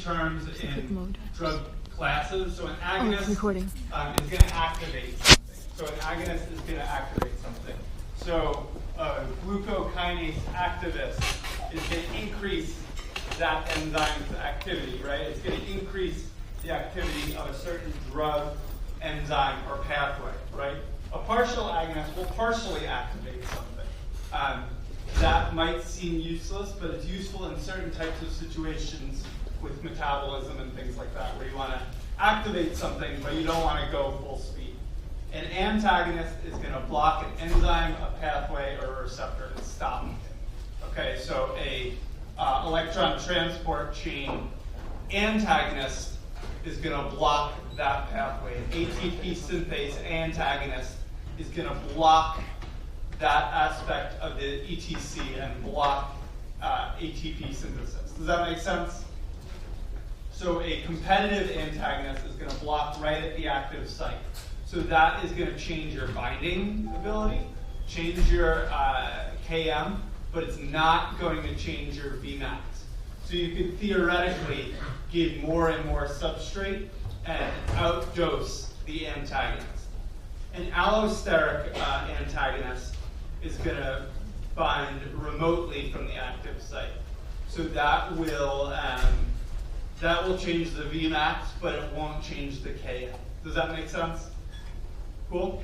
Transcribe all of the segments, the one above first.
terms in drug classes. So an agonist is going to activate something. So an agonist is going to activate something. So a glucokinase activist is going to increase that enzyme's activity, right? It's going to increase the activity of a certain drug, enzyme, or pathway, right? A partial agonist will partially activate something. That might seem useless, but it's useful in certain types of situations with metabolism and things like that, where you want to activate something, but you don't want to go full speed. An antagonist is going to block an enzyme, a pathway, or a receptor and stop it. Okay, so a electron transport chain antagonist is going to block that pathway. An ATP synthase antagonist is going to block that aspect of the ETC and block ATP synthesis. Does that make sense? So a competitive antagonist is going to block right at the active site. So that is going to change your binding ability, change your KM, but it's not going to change your Vmax. So you could theoretically give more and more substrate and outdose the antagonist. An allosteric antagonist is going to bind remotely from the active site. So that will change the Vmax, but it won't change the KM. Does that make sense? Cool?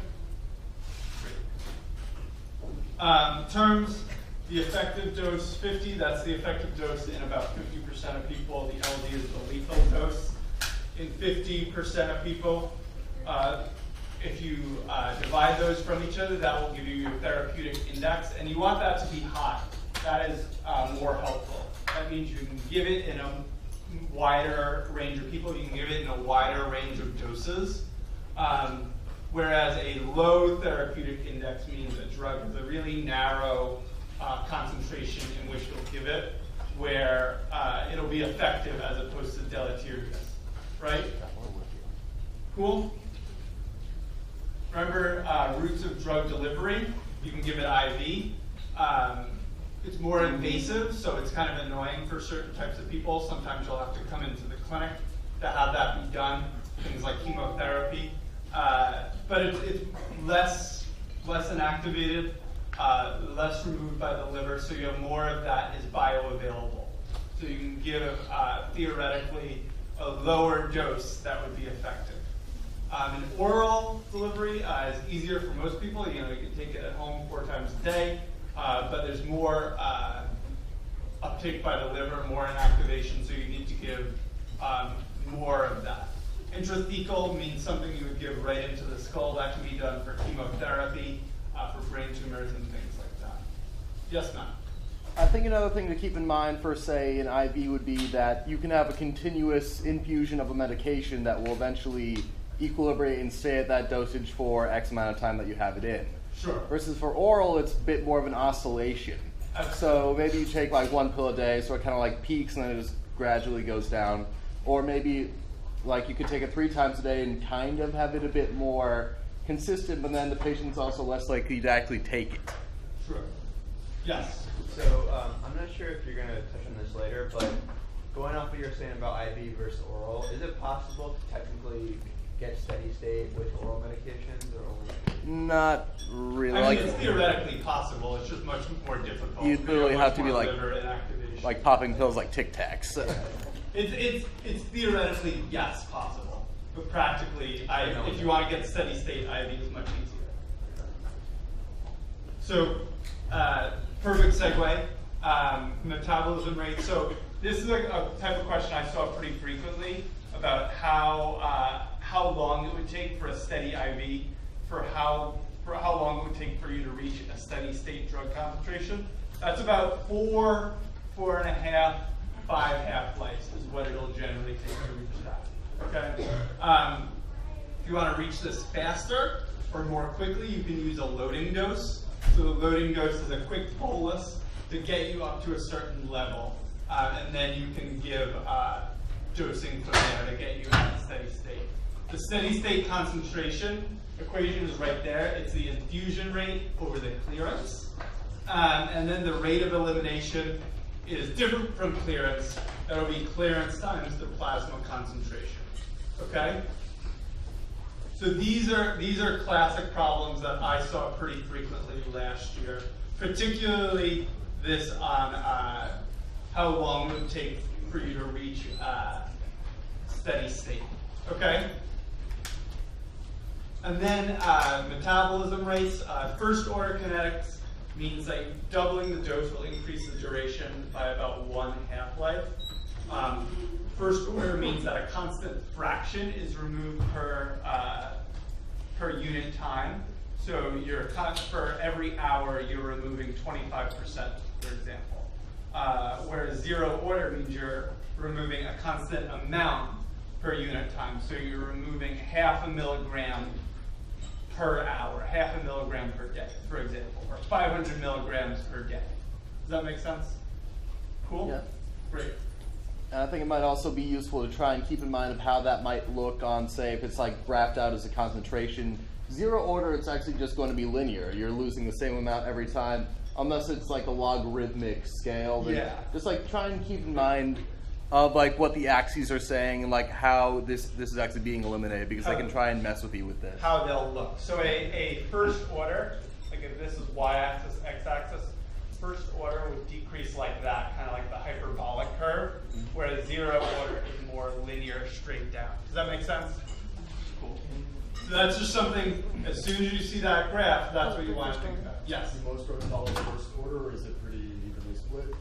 Terms, the effective dose 50, that's the effective dose in about 50% of people. The LD is the lethal dose. In 50% of people, if you divide those from each other, that will give you your therapeutic index, and you want that to be high. That is more helpful. That means you can give it in a wider range of people. You can give it in a wider range of doses. Whereas a low therapeutic index means a drug has a really narrow concentration in which you'll give it, where it'll be effective as opposed to deleterious, right? Cool? Remember routes of drug delivery? You can give it IV. It's more invasive, so it's kind of annoying for certain types of people. Sometimes you'll have to come into the clinic to have that be done, things like chemotherapy. But it's less inactivated, less removed by the liver, so you have more of that is bioavailable. So you can give, theoretically, a lower dose that would be effective. An oral delivery is easier for most people. You can take it at home 4 times a day, but there's more uptake by the liver, more inactivation, so you need to give more of that. Intrathecal means something you would give right into the skull. That can be done for chemotherapy, for brain tumors and things like that. Yes, Matt? I think another thing to keep in mind for, say, an IV would be that you can have a continuous infusion of a medication that will eventually equilibrate and stay at that dosage for X amount of time that you have it in. Sure. Versus for oral, it's a bit more of an oscillation. So maybe you take like 1 pill a day, so it kind of like peaks and then it just gradually goes down. Or maybe like you could take it 3 times a day and kind of have it a bit more consistent, but then the patient's also less likely to actually take it. Sure. Yes. So I'm not sure if you're going to touch on this later, but going off what you're saying about IV versus oral, is it possible to technically get steady state with oral medications or only? Not really. I mean, it's theoretically possible. It's just much more difficult. You literally have to be like popping pills like Tic Tacs. It's theoretically, yes, possible. But practically, if you want to get steady state, IV is much easier. So, perfect segue. Metabolism rate. So this is a type of question I saw pretty frequently about how long it would take for a steady IV, for how long it would take for you to reach a steady state drug concentration. That's about 4.5, 5 half-lives is what it'll generally take to reach that. Okay. If you want to reach this faster or more quickly, you can use a loading dose. So the loading dose is a quick bolus to get you up to a certain level, and then you can give dosing from there to get you at a steady state. The steady state concentration equation is right there. It's the infusion rate over the clearance. And then the rate of elimination is different from clearance, That'll be clearance times the plasma concentration. Okay? So these are classic problems that I saw pretty frequently last year, particularly this on how long it would take for you to reach steady state. Okay? And then metabolism rates. First order kinetics means that doubling the dose will increase the duration by about 1 half-life. First order means that a constant fraction is removed per unit time. So for every hour, you're removing 25%, for example. Whereas zero order means you're removing a constant amount per unit time. So you're removing 0.5 milligram per hour, 0.5 milligram per day, for example, or 500 milligrams per day. Does that make sense? Cool? Yeah. Great. And I think it might also be useful to try and keep in mind of how that might look on, say, if it's like graphed out as a concentration. Zero order, it's actually just going to be linear. You're losing the same amount every time, unless it's like a logarithmic scale. Yeah. Just like try and keep in mind of like what the axes are saying and like how this is actually being eliminated, because I can try and mess with you with this. How they'll look. So a first order, like if this is y-axis, x-axis, first order would decrease like that, kind of like the hyperbolic curve, whereas zero order is more linear, straight down. Does that make sense? Cool. So that's just something, as soon as you see that graph, that's what you want to think about. Yes? Do most drugs follow first order, or is it pretty evenly split?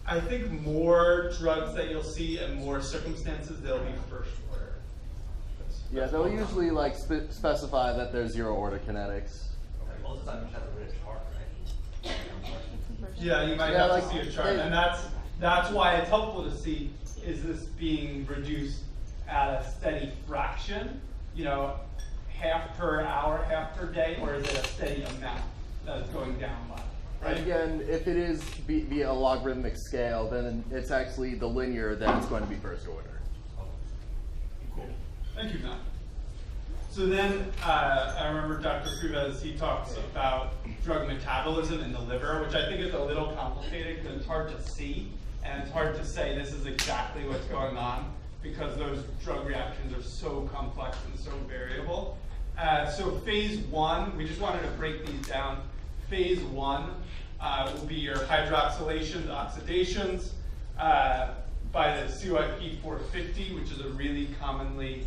I think more drugs that you'll see in more circumstances, they'll be first order. Yeah, they'll usually like specify that there's zero order kinetics. Okay, most of the time you have to read a chart, right? Yeah, you might have to see a chart, and that's why it's helpful to see, is this being reduced at a steady fraction, you know, half per hour, half per day, or is it a steady amount that is going down by? Right? And again, if it is via a logarithmic scale, then it's actually the linear that it's going to be first order. Cool. Thank you, Matt. So then, I remember Dr. Krivez, he talks about drug metabolism in the liver, which I think is a little complicated because it's hard to see, and it's hard to say this is exactly what's going on because those drug reactions are so complex and so variable. So phase one, we just wanted to break these down. Phase one will be your hydroxylations, oxidations by the CYP450, which is a really commonly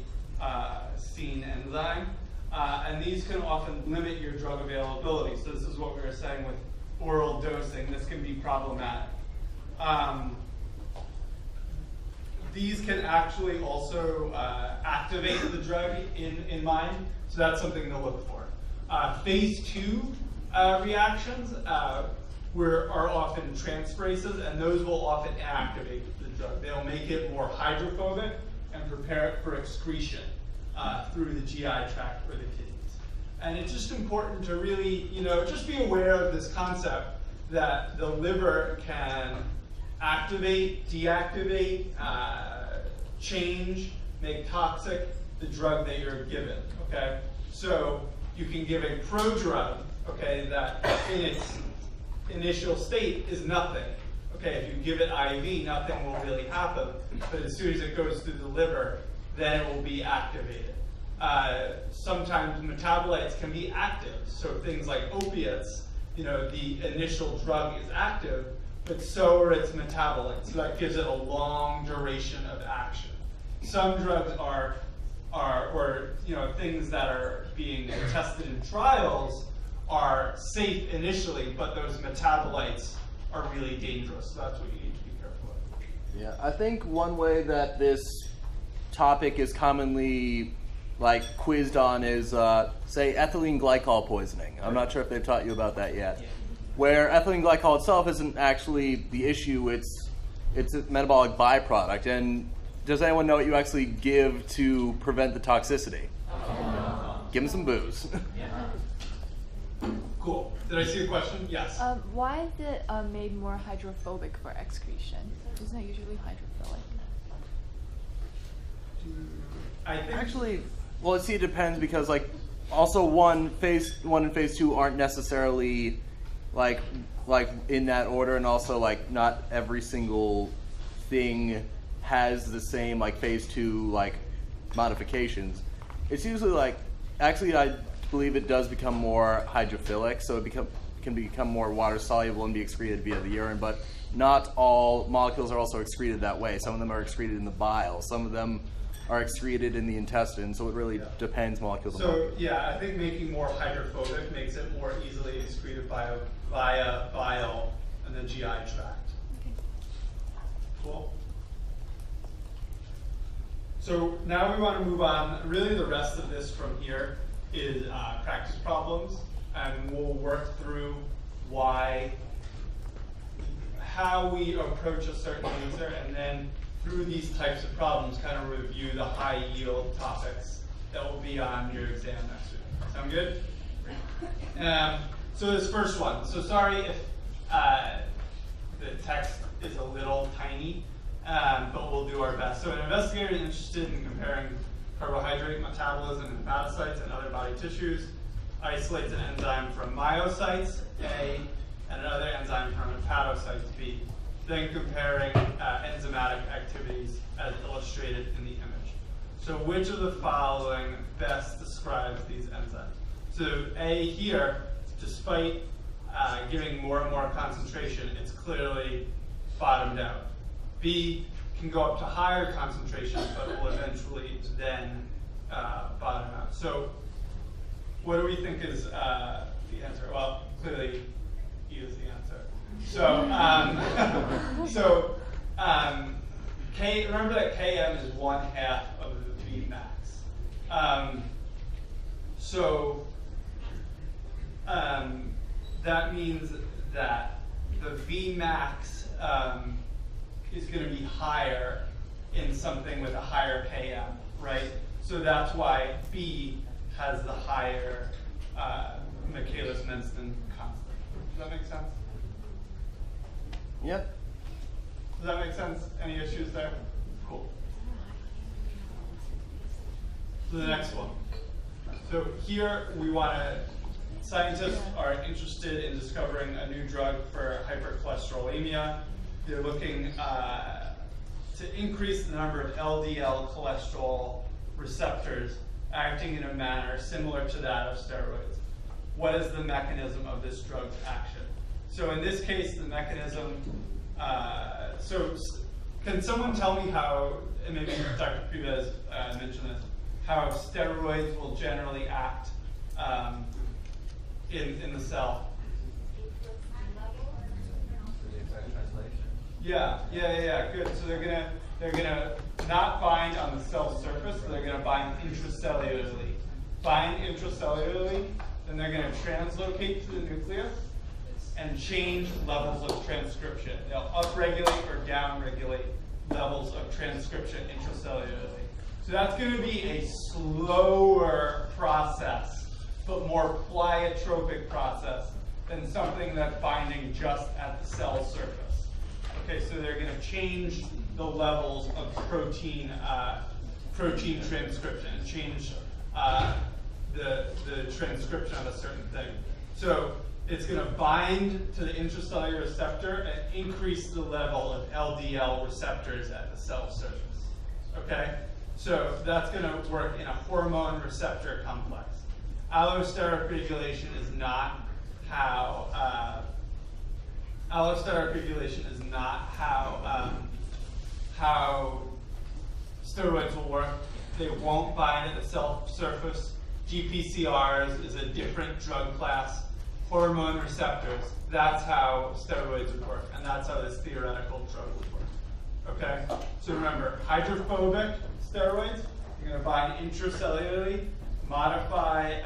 seen enzyme. And these can often limit your drug availability. So this is what we were saying with oral dosing. This can be problematic. These can actually also activate the drug in mind. So that's something to look for. Phase two reactions are often transferases, and those will often activate the drug. They'll make it more hydrophobic and prepare it for excretion through the GI tract or the kidneys. And it's just important to really, just be aware of this concept that the liver can activate, deactivate, change, make toxic the drug that you're given, okay? So you can give a prodrug, okay, that in its initial state is nothing. Okay, if you give it IV, nothing will really happen, but as soon as it goes through the liver, then it will be activated. Sometimes metabolites can be active, so things like opiates, the initial drug is active, but so are its metabolites, so that gives it a long duration of action. Some drugs or things that are being tested in trials are safe initially, but those metabolites are really dangerous. So that's what you need to be careful of. Yeah, I think one way that this topic is commonly quizzed on is, say, ethylene glycol poisoning. I'm not sure if they've taught you about that yet. Where ethylene glycol itself isn't actually the issue, it's a metabolic byproduct. And does anyone know what you actually give to prevent the toxicity? Give them some booze. Cool. Did I see a question? Yes. Why is it made more hydrophobic for excretion? Isn't it usually hydrophilic? I think Actually, well, see, it depends because also phase one and phase two aren't necessarily like in that order, and also not every single thing has the same like phase 2 like modifications, it's usually like, actually I believe it does become more hydrophilic, so it can become more water soluble and be excreted via the urine, but not all molecules are also excreted that way. Some of them are excreted in the bile, some of them are excreted in the intestine, so it really depends molecule to molecule. So yeah, I think making more hydrophobic makes it more easily excreted via bile and the GI tract. Cool. So now we want to move on. Really the rest of this from here is practice problems, and we'll work through how we approach a certain user, and then through these types of problems kind of review the high yield topics that will be on your exam next week. Sound good? So this first one. So sorry if the text is a little tiny, but we'll do our best. So an investigator is interested in comparing carbohydrate metabolism in hepatocytes and other body tissues, isolates an enzyme from myocytes, A, and another enzyme from hepatocytes, B, then comparing enzymatic activities as illustrated in the image. So which of the following best describes these enzymes? So A here, despite giving more and more concentration, it's clearly bottomed out. B can go up to higher concentrations, but will eventually then bottom out. So what do we think is the answer? Well, clearly E is the answer. So, remember that Km is 1/2 of the Vmax. That means that the Vmax is going to be higher in something with a higher Km, right? So that's why B has the higher Michaelis-Menten constant. Does that make sense? Yep. Does that make sense? Any issues there? Cool. So the next one. So here we want to, scientists are interested in discovering a new drug for hypercholesterolemia. They're looking to increase the number of LDL cholesterol receptors acting in a manner similar to that of steroids. What is the mechanism of this drug's action? So in this case, the mechanism, can someone tell me how, and maybe Dr. Pibes mentioned this, how steroids will generally act in the cell? Yeah, good. So they're gonna not bind on the cell surface, so they're gonna bind intracellularly. Bind intracellularly, then they're gonna translocate to the nucleus and change levels of transcription. They'll upregulate or downregulate levels of transcription intracellularly. So that's gonna be a slower process, but more pleiotropic process than something that's binding just at the cell surface. Okay, so they're going to change the levels of protein transcription, and change the transcription of a certain thing. So it's going to bind to the intracellular receptor and increase the level of LDL receptors at the cell surface. Okay, so that's going to work in a hormone receptor complex. Allosteric regulation is not how how steroids will work. They won't bind at the cell surface. GPCRs is a different drug class. Hormone receptors, that's how steroids would work, and that's how this theoretical drug would work. Okay? So remember, hydrophobic steroids, you're going to bind intracellularly, modify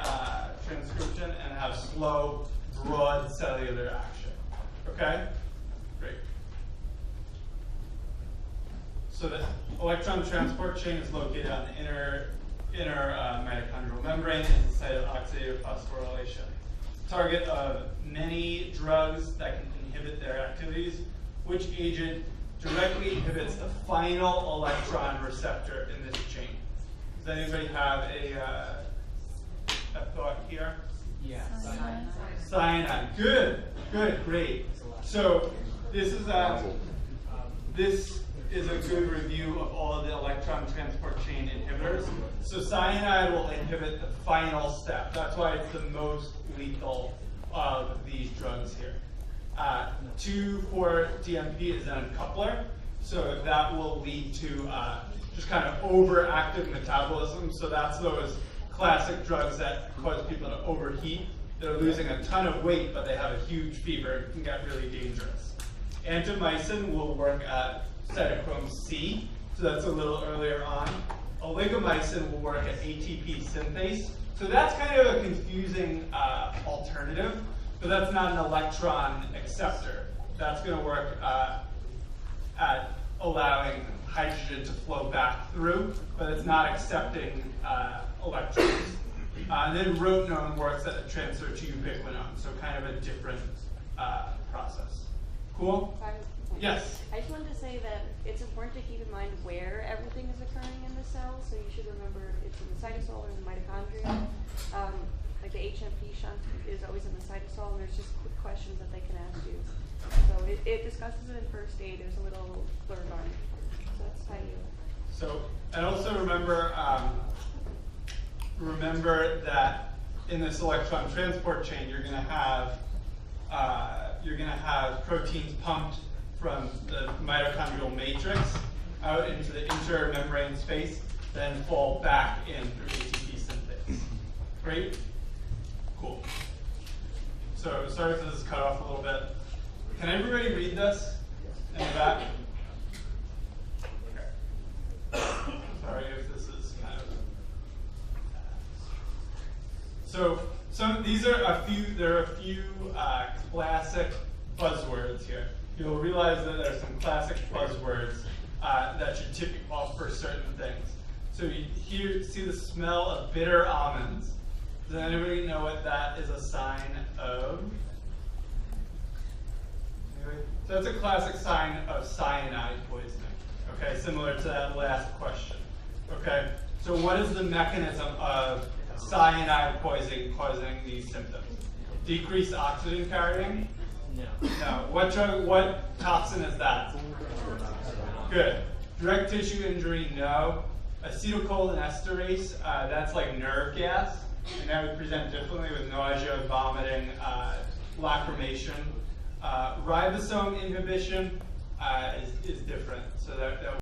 transcription, and have slow, broad cellular action. Okay? Great. So the electron transport chain is located on the inner mitochondrial membrane. It's the site of oxidative phosphorylation. Target of many drugs that can inhibit their activities. Which agent directly inhibits the final electron receptor in this chain? Does anybody have a thought here? Yeah. Cyanide. Good, great. So this is is a good review of all of the electron transport chain inhibitors. So cyanide will inhibit the final step. That's why it's the most lethal of these drugs here. 2,4-DMP is an uncoupler, so that will lead to just kind of overactive metabolism. So that's those classic drugs that cause people to overheat. They're losing a ton of weight, but they have a huge fever. It can get really dangerous. Antimycin will work at cytochrome C, so that's a little earlier on. Oligomycin will work at ATP synthase. So that's kind of a confusing alternative, but that's not an electron acceptor. That's going to work at allowing hydrogen to flow back through, but it's not accepting electrons. And then rotenone works at a transfer to ubiquinone, so kind of a different process. Cool? Yes? I just wanted to say that it's important to keep in mind where everything is occurring in the cell, so you should remember it's in the cytosol or in the mitochondria. Like the HMP shunt is always in the cytosol, and there's just quick questions that they can ask you. So it discusses it in first aid. There's a little blurb on it. So that's how you. So, and also remember, remember that in this electron transport chain, you're going to have proteins pumped from the mitochondrial matrix out into the intermembrane space, then fall back in through ATP synthase. Great? Cool. So sorry if this is cut off a little bit. Can everybody read this in the back? Okay. Sorry if this is kind of. So these are a few. There are a few classic buzzwords here. You'll realize that there are some classic buzzwords that should tip you off for certain things. So you see the smell of bitter almonds. Does anybody know what that is a sign of? Anyway, so that's a classic sign of cyanide poisoning. Okay, similar to that last question. Okay, so what is the mechanism of cyanide poisoning causing these symptoms? Decreased oxygen carrying? No. What toxin is that? Good. Direct tissue injury? No. Acetylcholinesterase? That's like nerve gas, and that would present differently with nausea, vomiting, lacrimation. Ribosome inhibition is different, so that